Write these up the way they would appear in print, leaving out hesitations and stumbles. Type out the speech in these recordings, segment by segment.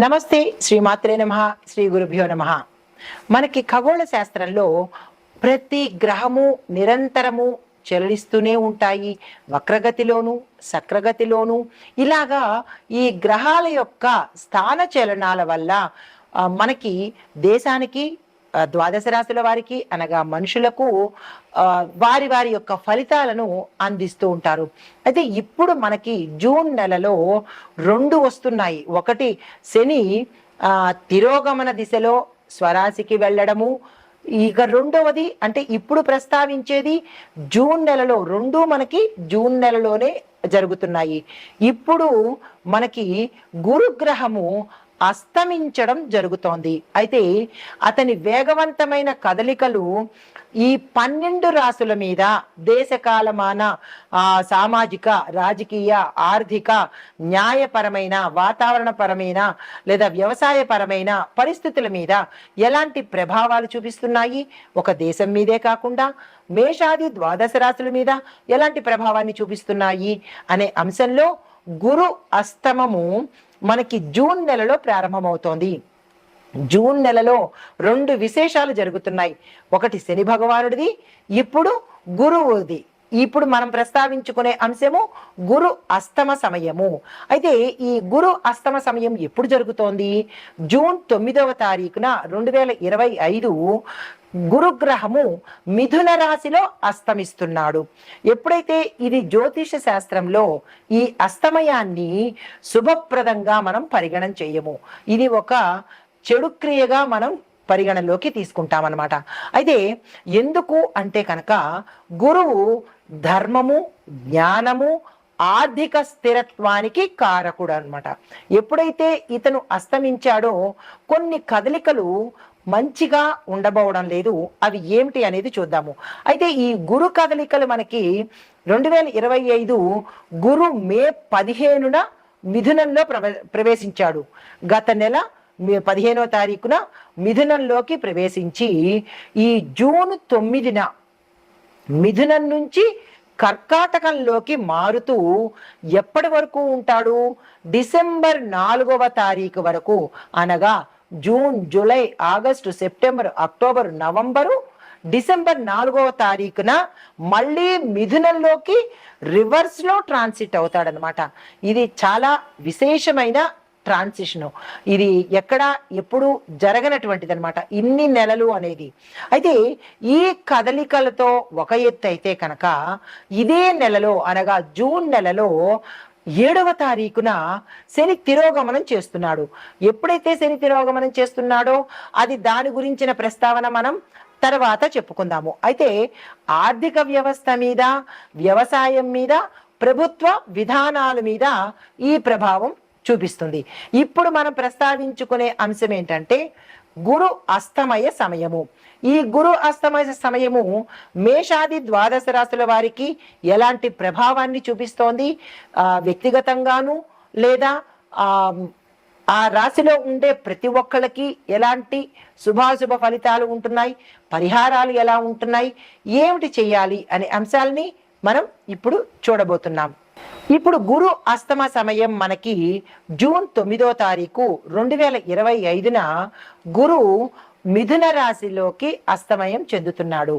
నమస్తే శ్రీమాత్రే నమః శ్రీ గురుభ్యో నమః. మనకి ఖగోళ శాస్త్రంలో ప్రతి గ్రహము నిరంతరము చలిస్తూనే ఉంటాయి, వక్రగతిలోను సక్రగతిలోను. ఇలాగా ఈ గ్రహాల యొక్క స్థాన చలనాల వల్ల మనకి దేశానికి ద్వాదశ రాశుల వారికి అనగా మనుషులకు వారి వారి యొక్క ఫలితాలను అందిస్తూ ఉంటారు. అయితే ఇప్పుడు మనకి జూన్ నెలలో రెండు వస్తున్నాయి. ఒకటి శని తిరోగమన దిశలో స్వరాశికి వెళ్ళడము, ఇక రెండవది అంటే ఇప్పుడు ప్రస్తావించేది జూన్ నెలలో, రెండు మనకి జూన్ నెలలోనే జరుగుతున్నాయి. ఇప్పుడు మనకి గురుగ్రహము అస్తమించడం జరుగుతోంది. అయితే అతని వేగవంతమైన కదలికలు ఈ 12 రాశుల మీద దేశకాలమాన సామాజిక, రాజకీయ, ఆర్థిక, న్యాయపరమైన, వాతావరణపరమైన లేదా వ్యవసాయపరమైన పరిస్థితుల మీద ఎలాంటి ప్రభావాలు చూపిస్తున్నాయి, ఒక దేశం మీదే కాకుండా మేషాది ద్వాదశ రాశుల మీద ఎలాంటి ప్రభావాన్ని చూపిస్తున్నాయి అనే అంశంలో గురు అస్తమము మనకి జూన్ నెలలో ప్రారంభమవుతోంది. జూన్ నెలలో రెండు విశేషాలు జరుగుతున్నాయి. ఒకటి శని భగవానుడిది, ఇప్పుడు గురువుది. ఇప్పుడు మనం ప్రస్తావించుకునే అంశము గురు అస్తమ సమయము. అయితే ఈ గురు అస్తమ సమయం ఎప్పుడు జరుగుతోంది? జూన్ 9వ తారీఖున 2025 గురుగ్రహము మిథున రాశిలో అస్తమిస్తున్నాడు. ఎప్పుడైతే ఇది జ్యోతిష శాస్త్రంలో ఈ అస్తమయాన్ని శుభప్రదంగా మనం పరిగణన చేయము, ఇది ఒక చెడు క్రియగా మనం పరిగణలోకి తీసుకుంటామన్నమాట. అయితే ఎందుకు అంటే కనుక గురువు ధర్మము, జ్ఞానము, ఆర్థిక స్థిరత్వానికి కారకుడు అనమాట. ఎప్పుడైతే ఇతను అస్తమించాడో కొన్ని కదలికలు మంచిగా ఉండబోవడం లేదు. అవి ఏమిటి అనేది చూద్దాము. అయితే ఈ గురు కదలికలు మనకి 2025 గురు మే 15న మిథునంలో ప్రవేశించాడు. గత నెల 15వ తారీఖున మిథునంలోకి ప్రవేశించి ఈ జూన్ 9న మిథునం నుంచి కర్కాటకంలోకి మారుతూ ఎప్పటి వరకు ఉంటాడు? డిసెంబర్ 4వ తారీఖు వరకు, అనగా June, July, August, September, October, November, December 4వ తారీఖున మళ్ళీ మిథునంలోకి రివర్స్ లో ట్రాన్సిట్ అవుతాడనమాట. ఇది చాలా విశేషమైన ట్రాన్సిషన్. ఇది ఎప్పుడు జరగనటువంటిది అనమాట, ఇన్ని నెలలు అనేది. అయితే ఈ కదలికలతో ఒక ఎత్తు అయితే కనుక ఇదే నెలలో అనగా జూన్ నెలలో 7వ తారీఖున శని తిరోగమనం చేస్తున్నాడు. ఎప్పుడైతే శని తిరోగమనం చేస్తున్నాడో అది దాని గురించిన ప్రస్తావన మనం తర్వాత చెప్పుకుందాము. అయితే ఆర్థిక వ్యవస్థ మీద, వ్యవసాయం మీద, ప్రభుత్వ విధానాల మీద ఈ ప్రభావం చూపిస్తుంది. ఇప్పుడు మనం ప్రస్తావించుకునే అంశం ఏంటంటే గురు అస్తమయ సమయము. ఈ గురు అస్తమయ సమయము మేషాది ద్వాదశ రాశుల వారికి ఎలాంటి ప్రభావాన్ని చూపిస్తోంది, వ్యక్తిగతంగాను లేదా ఆ రాశిలో ఉండే ప్రతి ఒక్కళ్ళకి ఎలాంటి శుభాశుభ ఫలితాలు ఉంటున్నాయి, పరిహారాలు ఎలా ఉంటున్నాయి, ఏమిటి చెయ్యాలి అనే అంశాలని మనం ఇప్పుడు చూడబోతున్నాం. ఇప్పుడు గురు అస్తమ సమయం మనకి జూన్ 9వ తారీఖు 2025న గురు మిథున రాశిలోకి అస్తమయం చెందుతున్నాడు.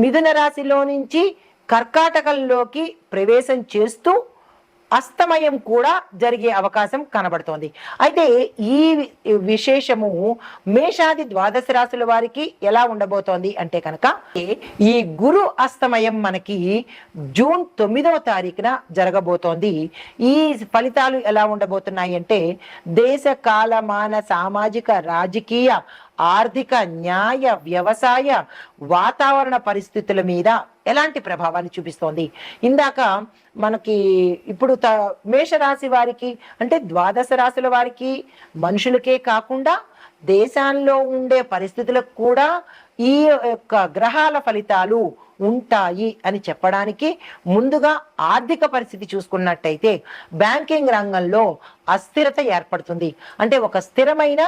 మిథున రాశిలో నుంచి కర్కాటకంలోకి ప్రవేశం చేస్తూ అస్తమయం కూడా జరిగే అవకాశం కనబడుతోంది. అయితే ఈ విశేషము మేషాది ద్వాదశ రాశుల వారికి ఎలా ఉండబోతోంది అంటే కనుక ఈ గురు అస్తమయం మనకి జూన్ 9వ తారీఖున జరగబోతోంది. ఈ ఫలితాలు ఎలా ఉండబోతున్నాయి అంటే దేశ కాలమాన సామాజిక, రాజకీయ, ఆర్థిక, న్యాయ, వ్యవసాయ, వాతావరణ పరిస్థితుల మీద ఎలాంటి ప్రభావాన్ని చూపిస్తోంది. ఇందాక మనకి ఇప్పుడు మేషరాశి వారికి అంటే ద్వాదశ రాశుల వారికి, మనుషులకే కాకుండా దేశాల్లో ఉండే పరిస్థితులకు కూడా ఈ యొక్క గ్రహాల ఫలితాలు ఉంటాయి అని చెప్పడానికి ముందుగా ఆర్థిక పరిస్థితి చూసుకున్నట్టయితే బ్యాంకింగ్ రంగంలో అస్థిరత ఏర్పడుతుంది. అంటే ఒక స్థిరమైన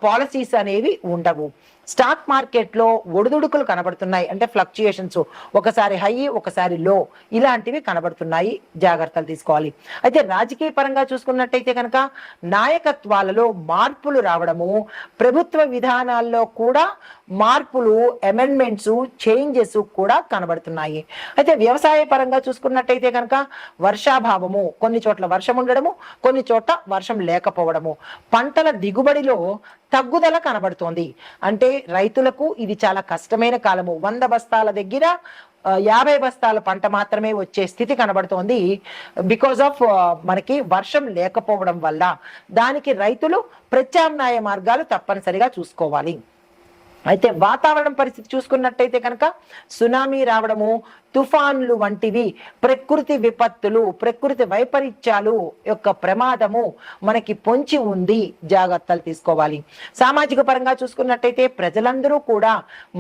పాలసీస్ అనేవి ఉండవు. స్టాక్ మార్కెట్లో ఒడిదుడుకులు కనబడుతున్నాయి, అంటే ఫ్లక్చుయేషన్స్, ఒకసారి హై ఒకసారి లో, ఇలాంటివి కనబడుతున్నాయి, జాగ్రత్తలు తీసుకోవాలి. అయితే రాజకీయ పరంగా చూసుకున్నట్టయితే కనుక నాయకత్వాలలో మార్పులు రావడము, ప్రభుత్వ విధానాల్లో కూడా మార్పులు, అమెండ్మెంట్స్, చేంజెస్ కూడా కనబడుతున్నాయి. అయితే వ్యవసాయ పరంగా చూసుకున్నట్టయితే కనుక వర్షాభావము, కొన్ని చోట్ల వర్షం ఉండడము, కొన్ని చోట్ల వర్షం లేకపోవడము, పంటల దిగుబడిలో తగ్గుదల కనబడుతోంది. అంటే రైతులకు ఇది చాలా కష్టమైన కాలము. 100 బస్తాల దగ్గర 50 బస్తాల పంట మాత్రమే వచ్చే స్థితి కనబడుతోంది. బికాజ్ ఆఫ్ మనకి వర్షం లేకపోవడం వల్ల దానికి రైతులు ప్రత్యామ్నాయ మార్గాలు తప్పనిసరిగా చూసుకోవాలి. అయితే వాతావరణం పరిస్థితి చూసుకున్నట్టయితే కనుక సునామీ రావడము, తుఫాన్లు వంటివి ప్రకృతి విపత్తులు, ప్రకృతి వైపరీత్యాలు యొక్క ప్రమాదము మనకి పొంచి ఉంది, జాగ్రత్తలు తీసుకోవాలి. సామాజిక పరంగా చూసుకున్నట్టయితే ప్రజలందరూ కూడా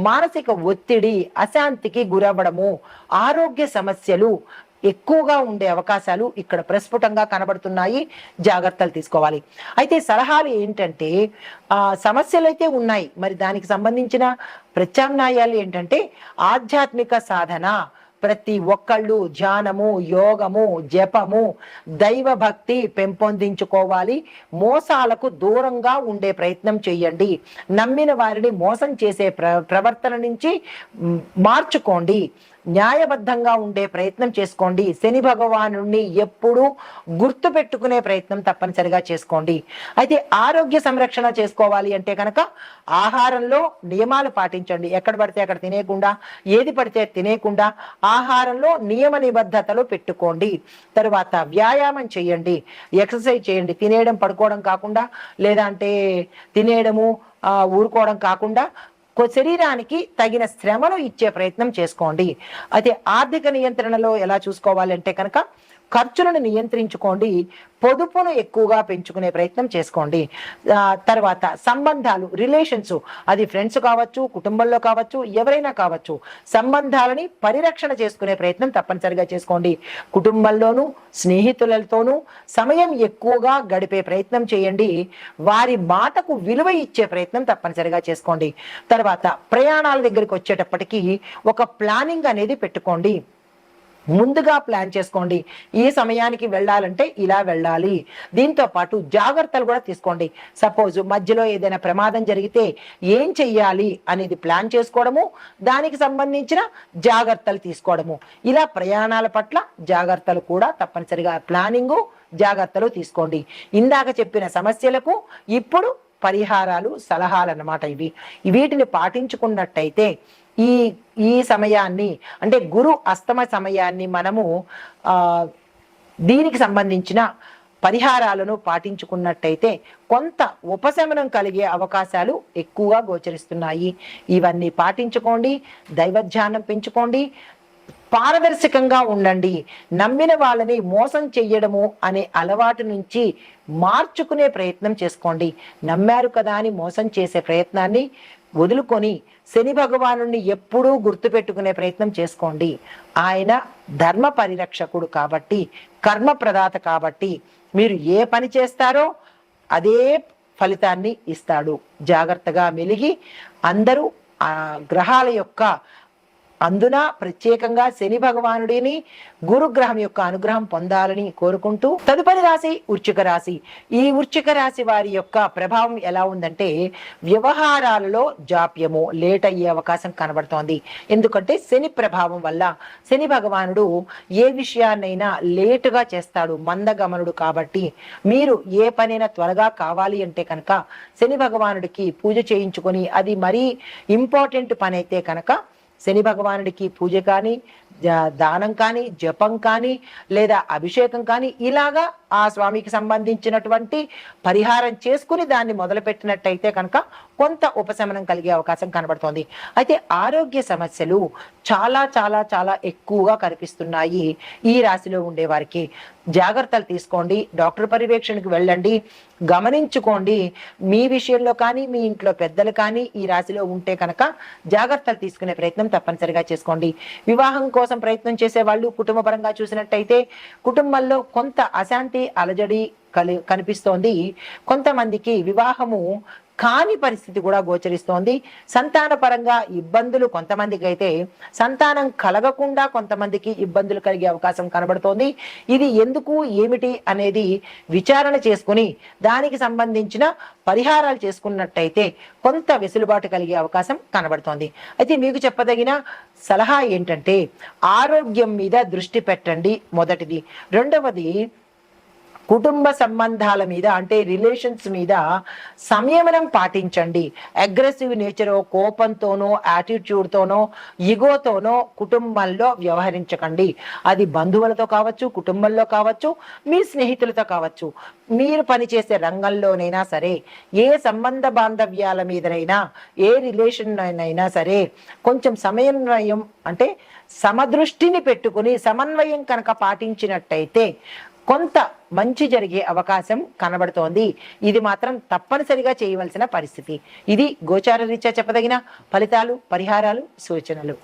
మానసిక ఒత్తిడి, అశాంతికి గురవ్వడము, ఆరోగ్య సమస్యలు ఎక్కువగా ఉండే అవకాశాలు ఇక్కడ ప్రస్ఫుటంగా కనబడుతున్నాయి, జాగ్రత్తలు తీసుకోవాలి. అయితే సలహాలు ఏంటంటే సమస్యలు అయితే ఉన్నాయి, మరి దానికి సంబంధించిన ప్రత్యామ్నాయాలు ఏంటంటే ఆధ్యాత్మిక సాధన, ప్రతి ఒక్కళ్ళు ధ్యానము, యోగము, జపము, దైవ భక్తి పెంపొందించుకోవాలి. మోసాలకు దూరంగా ఉండే ప్రయత్నం చేయండి. నమ్మిన వారిని మోసం చేసే ప్రవర్తన నుంచి మార్చుకోండి. న్యాయబద్ధంగా ఉండే ప్రయత్నం చేసుకోండి. శని భగవానుడిని ఎప్పుడూ గుర్తు పెట్టుకునే ప్రయత్నం తప్పనిసరిగా చేసుకోండి. అయితే ఆరోగ్య సంరక్షణ చేసుకోవాలి అంటే కనుక ఆహారంలో నియమాలు పాటించండి. ఎక్కడ పడితే అక్కడ తినేయకుండా, ఏది పడితే తినేయకుండా ఆహారంలో నియమ నిబద్ధతలు పెట్టుకోండి. తరువాత వ్యాయామం చేయండి, ఎక్సర్సైజ్ చేయండి. తినేయడం పడుకోవడం కాకుండా, లేదా అంటే తినేయడము ఊరుకోవడం కాకుండా శరీరానికి తగిన శ్రమను ఇచ్చే ప్రయత్నం చేసుకోండి. అయితే ఆర్థిక నియంత్రణలో ఎలా చూసుకోవాలంటే కనుక ఖర్చులను నియంత్రించుకోండి, పొదుపును ఎక్కువగా పెంచుకునే ప్రయత్నం చేసుకోండి. తర్వాత సంబంధాలు, రిలేషన్స్, అది ఫ్రెండ్స్ కావచ్చు, కుటుంబంలో కావచ్చు, ఎవరైనా కావచ్చు, సంబంధాలని పరిరక్షణ చేసుకునే ప్రయత్నం తప్పనిసరిగా చేసుకోండి. కుటుంబంలోనూ స్నేహితులతోనూ సమయం ఎక్కువగా గడిపే ప్రయత్నం చేయండి. వారి మాటకు విలువ ఇచ్చే ప్రయత్నం తప్పనిసరిగా చేసుకోండి. తర్వాత ప్రయాణాల దగ్గరికి వచ్చేటప్పటికీ ఒక ప్లానింగ్ అనేది పెట్టుకోండి. ముందుగా ప్లాన్ చేసుకోండి. ఈ సమయానికి వెళ్ళాలంటే ఇలా వెళ్ళాలి. దీంతో పాటు జాగ్రత్తలు కూడా తీసుకోండి. సపోజ్ మధ్యలో ఏదైనా ప్రమాదం జరిగితే ఏం చెయ్యాలి అనేది ప్లాన్ చేసుకోవడము, దానికి సంబంధించిన జాగ్రత్తలు తీసుకోవడము, ఇలా ప్రయాణాల పట్ల జాగ్రత్తలు కూడా తప్పనిసరిగా ప్లానింగు, జాగ్రత్తలు తీసుకోండి. ఇందాక చెప్పిన సమస్యలకు ఇప్పుడు పరిహారాలు, సలహాలు అన్నమాట ఇవి. వీటిని పాటించుకున్నట్టయితే ఈ సమయాన్ని, అంటే గురు అస్తమ సమయాన్ని మనము దీనికి సంబంధించిన పరిహారాలను పాటించుకున్నట్టయితే కొంత ఉపశమనం కలిగే అవకాశాలు ఎక్కువగా గోచరిస్తున్నాయి. ఇవన్నీ పాటించుకోండి, దైవధ్యానం పెంచుకోండి, పారదర్శకంగా ఉండండి. నమ్మిన వాళ్ళని మోసం చెయ్యడము అనే అలవాటు నుంచి మార్చుకునే ప్రయత్నం చేసుకోండి. నమ్మారు కదా అని మోసం చేసే ప్రయత్నాన్ని వదులుకొని శని భగవానుని ఎప్పుడూ గుర్తుపెట్టుకునే ప్రయత్నం చేసుకోండి. ఆయన ధర్మ పరిరక్షకుడు కాబట్టి, కర్మ ప్రదాత కాబట్టి, మీరు ఏ పని చేస్తారో అదే ఫలితాన్ని ఇస్తాడు. జాగ్రత్తగా మెలిగి అందరూ ఆ గ్రహాల యొక్క అందున ప్రత్యేకంగా శని భగవానుడిని, గురుగ్రహం యొక్క అనుగ్రహం పొందాలని కోరుకుంటూ తదుపరి రాశి వృశ్చిక రాశి. ఈ వృశ్చిక రాశి వారి యొక్క ప్రభావం ఎలా ఉందంటే వ్యవహారాలలో జాప్యము, లేట్ అయ్యే అవకాశం కనబడుతోంది. ఎందుకంటే శని ప్రభావం వల్ల శని భగవానుడు ఏ విషయాన్నైనా లేటుగా చేస్తాడు, మందగమనుడు కాబట్టి మీరు ఏ పనైనా త్వరగా కావాలి అంటే కనుక శని భగవానుడికి పూజ చేయించుకొని, అది మరీ ఇంపార్టెంట్ పని అయితే కనుక శని భగవానుడికి పూజ కానీ, దానం కానీ, జపం కానీ, లేదా అభిషేకం కానీ, ఇలాగా ఆ స్వామికి సంబంధించినటువంటి పరిహారం చేసుకుని దాన్ని మొదలుపెట్టినట్టయితే కనుక కొంత ఉపశమనం కలిగే అవకాశం కనబడుతోంది. అయితే ఆరోగ్య సమస్యలు చాలా చాలా చాలా ఎక్కువగా కనిపిస్తున్నాయి ఈ రాశిలో ఉండే వారికి. జాగ్రత్తలు తీసుకోండి, డాక్టర్ పర్యవేక్షణకు వెళ్ళండి, గమనించుకోండి. మీ విషయంలో కానీ, మీ ఇంట్లో పెద్దలు కానీ ఈ రాశిలో ఉంటే కనుక జాగ్రత్తలు తీసుకునే ప్రయత్నం తప్పనిసరిగా చేసుకోండి. వివాహం కోసం ప్రయత్నం చేసే వాళ్ళు కుటుంబ పరంగా చూసినట్టయితే కుటుంబంలో కొంత అశాంతి, అలజడి కనిపిస్తోంది. కొంతమందికి వివాహము కాని పరిస్థితి కూడా గోచరిస్తోంది. సంతాన పరంగా ఇబ్బందులు కొంతమందికి అయితే, సంతానం కలగకుండా కొంతమందికి ఇబ్బందులు కలిగే అవకాశం కనబడుతోంది. ఇది ఎందుకు ఏమిటి అనేది విచారణ చేసుకుని దానికి సంబంధించిన పరిహారాలు చేసుకున్నట్టయితే కొంత వెసులుబాటు కలిగే అవకాశం కనబడుతోంది. అయితే మీకు చెప్పదగిన సలహా ఏంటంటే, ఆరోగ్యం మీద దృష్టి పెట్టండి మొదటిది. రెండవది, కుటుంబ సంబంధాల మీద అంటే రిలేషన్స్ మీద సంయమనం పాటించండి. అగ్రెసివ్ నేచరో, కోపంతోనో, యాటిట్యూడ్తోనో, ఇగోతోనో కుటుంబంలో వ్యవహరించకండి. అది బంధువులతో కావచ్చు, కుటుంబంలో కావచ్చు, మీ స్నేహితులతో కావచ్చు, మీరు పనిచేసే రంగంలోనైనా సరే, ఏ సంబంధ బాంధవ్యాల మీదనైనా, ఏ రిలేషన్ అయినా సరే కొంచెం సమన్వయం అంటే సమదృష్టిని పెట్టుకుని సమన్వయం కనుక పాటించినట్టయితే కొంత మంచి జరిగే అవకాశం కనబడుతోంది. ఇది మాత్రం తప్పనిసరిగా చేయవలసిన పరిస్థితి. ఇది గోచార రీత్యా చెప్పదగిన ఫలితాలు, పరిహారాలు, సూచనలు.